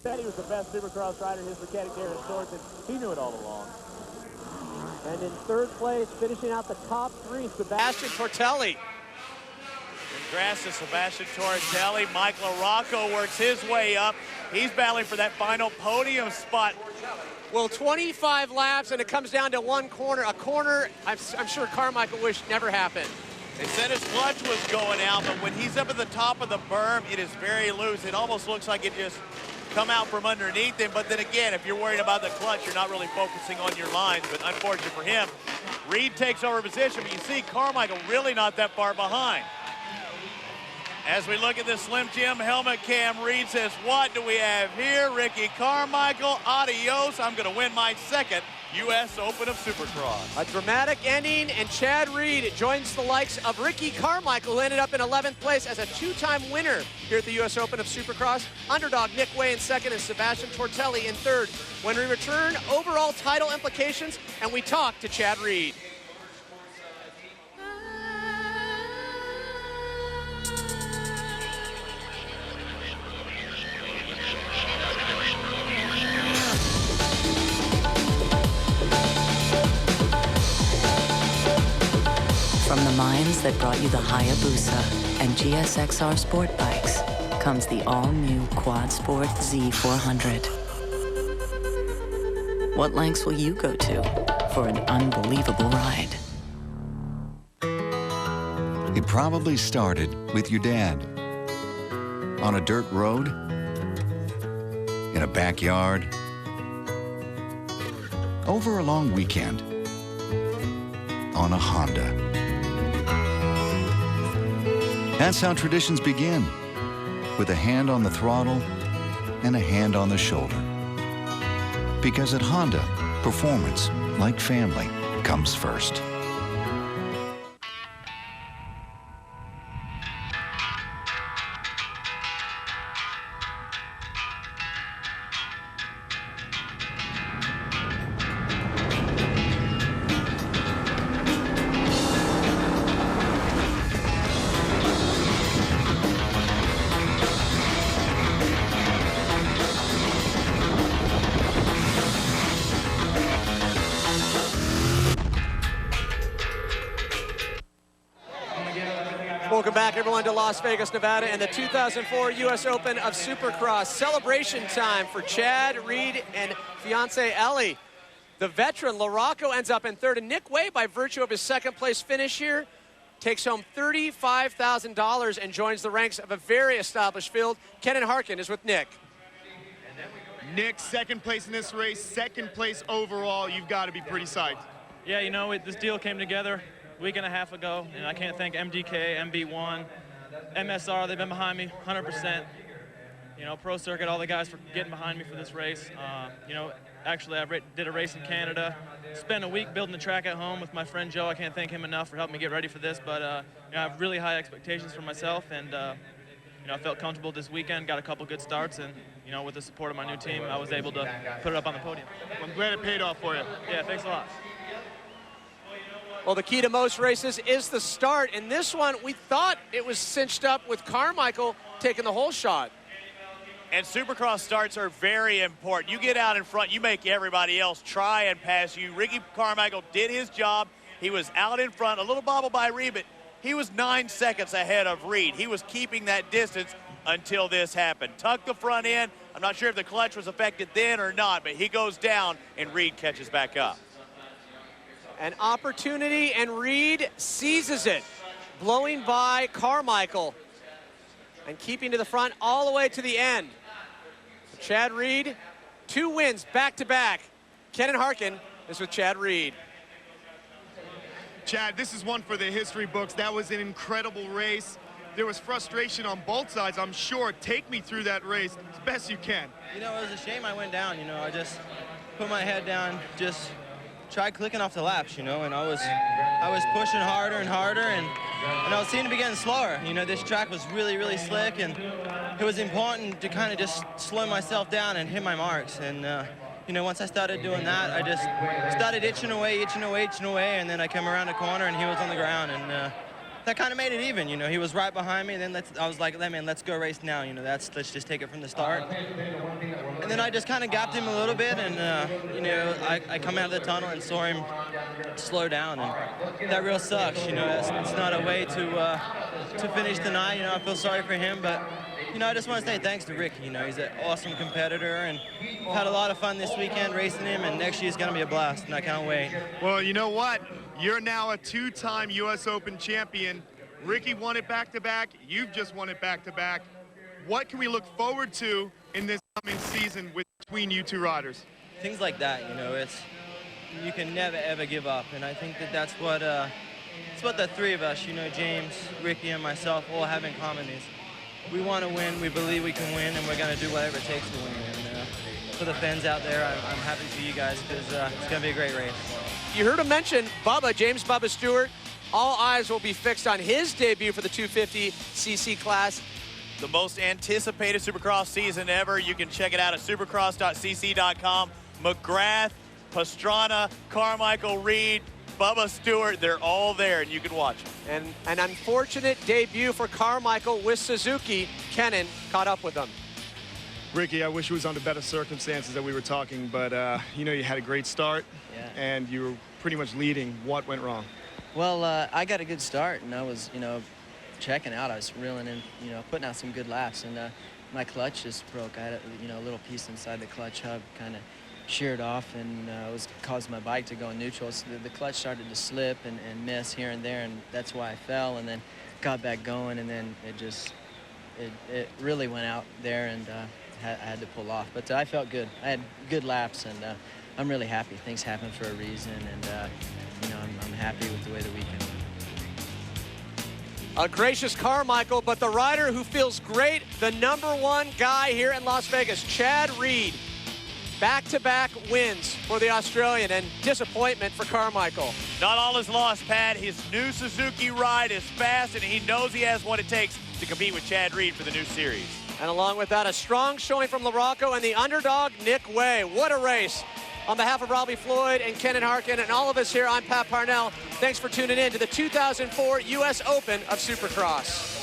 said he was the best Supercross rider his mechanic there at Shorts, and he knew it all along. And in third place, finishing out the top three, Sebastian Tortelli. Congrats to Sebastian Tortelli. Mike LaRocco works his way up. He's battling for that final podium spot. Well, 25 laps, and it comes down to one corner. A corner I'm sure Carmichael wished never happened. They said his clutch was going out, but when he's up at the top of the berm, it is very loose. It almost looks like it just come out from underneath him. But then again, if you're worried about the clutch, you're not really focusing on your lines. But unfortunate for him, Reed takes over position, but you see Carmichael really not that far behind. As we look at the Slim Jim helmet cam, Reed says, what do we have here? Ricky Carmichael, adios. I'm going to win my second U.S. Open of Supercross. A dramatic ending, and Chad Reed joins the likes of Ricky Carmichael, who ended up in 11th place as a two-time winner here at the U.S. Open of Supercross. Underdog Nick Wey in second and Sebastian Tortelli in third. When we return, overall title implications, and we talk to Chad Reed. From the minds that brought you the Hayabusa and GSXR sport bikes comes the all-new Quad Sport Z400. What lengths will you go to for an unbelievable ride? It probably started with your dad. On a dirt road, in a backyard, over a long weekend, on a Honda. That's how traditions begin, with a hand on the throttle and a hand on the shoulder. Because at Honda, performance, like family, comes first. Welcome back, everyone, to Las Vegas, Nevada, and the 2004 U.S. Open of Supercross. Celebration time for Chad Reed and fiancée Ellie. The veteran LaRocco ends up in third, and Nick Wey, by virtue of his second-place finish here, takes home $35,000 and joins the ranks of a very established field. Kenan Harkin is with Nick. Nick, second place in this race, second place overall. You've got to be pretty psyched. Yeah, you know, this deal came together a week and a half ago, and I can't thank MDK, MB1, MSR. They've been behind me 100%. You know, Pro Circuit, all the guys for getting behind me for this race. You know, actually, I did a race in Canada. Spent a week building the track at home with my friend Joe. I can't thank him enough for helping me get ready for this. But you know, I have really high expectations for myself, and you know, I felt comfortable this weekend. Got a couple good starts, and you know, with the support of my new team, I was able to put it up on the podium. Well, I'm glad it paid off for you. Yeah, thanks a lot. Well, the key to most races is the start. And this one, we thought it was cinched up with Carmichael taking the whole shot. And Supercross starts are very important. You get out in front, you make everybody else try and pass you. Ricky Carmichael did his job. He was out in front, a little bobble by Reed, but he was 9 seconds ahead of Reed. He was keeping that distance until this happened. Tucked the front end. I'm not sure if the clutch was affected then or not, but he goes down and Reed catches back up. An opportunity, and Reed seizes it, blowing by Carmichael and keeping to the front all the way to the end. Chad Reed, 2 wins back-to-back. Kenan Harkin is with Chad Reed. Chad, this is one for the history books. That was an incredible race. There was frustration on both sides, I'm sure. Take me through that race as best you can. You know, it was a shame I went down. You know, I just put my head down, just tried clicking off the laps, you know, and I was pushing harder and harder, and I was seeming to be getting slower. You know, this track was really, really slick, and it was important to kind of just slow myself down and hit my marks. And you know, once I started doing that, I just started itching away, and then I came around the corner, and he was on the ground, and that kind of made it even. You know, he was right behind me. And then I was like, man, let's go race now. You know, let's just take it from the start. And then I just kind of gapped him a little bit, and you know, I come out of the tunnel and saw him slow down, and that real sucks. You know, it's not a way to finish the night. You know, I feel sorry for him, but you know, I just want to say thanks to Ricky. You know, he's an awesome competitor, and we've had a lot of fun this weekend racing him, and next year's going to be a blast, and I can't wait. Well, you know what? You're now a two-time U.S. Open champion. Ricky won it back-to-back. You've just won it back-to-back. What can we look forward to in this coming season between you two riders? Things like that, you know, you can never, ever give up, and I think that's what the three of us, you know, James, Ricky, and myself all have in common is we want to win, we believe we can win, and we're going to do whatever it takes to win. And for the fans out there, I'm happy for you guys because it's going to be a great race. You heard him mention Bubba, James Bubba Stewart. All eyes will be fixed on his debut for the 250cc class. The most anticipated Supercross season ever. You can check it out at supercross.cc.com. McGrath, Pastrana, Carmichael, Reed, Bubba Stewart, they're all there, and you can watch them. And an unfortunate debut for Carmichael with Suzuki. Kennan caught up with them. Ricky, I wish it was under better circumstances that we were talking, but you know, you had a great start, and you were pretty much leading. What went wrong? Well, I got a good start, and I was, you know, checking out. I was reeling in, you know, putting out some good laps, and my clutch just broke. I had, a little piece inside the clutch hub kind of sheared off, and it was caused my bike to go in neutral. So the clutch started to slip and miss here and there, and that's why I fell, and then got back going, and then it really went out there, and I had to pull off. But I felt good. I had good laps, and I'm really happy. Things happen for a reason, and you know, I'm happy with the way the weekend went. A gracious Carmichael, but the rider who feels great, the #1 guy here in Las Vegas, Chad Reed. Back-to-back wins for the Australian, and disappointment for Carmichael. Not all is lost, Pat. His new Suzuki ride is fast, and he knows he has what it takes to compete with Chad Reed for the new series. And along with that, a strong showing from LaRocco and the underdog, Nick Wey. What a race. On behalf of Robbie Floyd and Kennan Harkin and all of us here, I'm Pat Parnell. Thanks for tuning in to the 2004 U.S. Open of Supercross.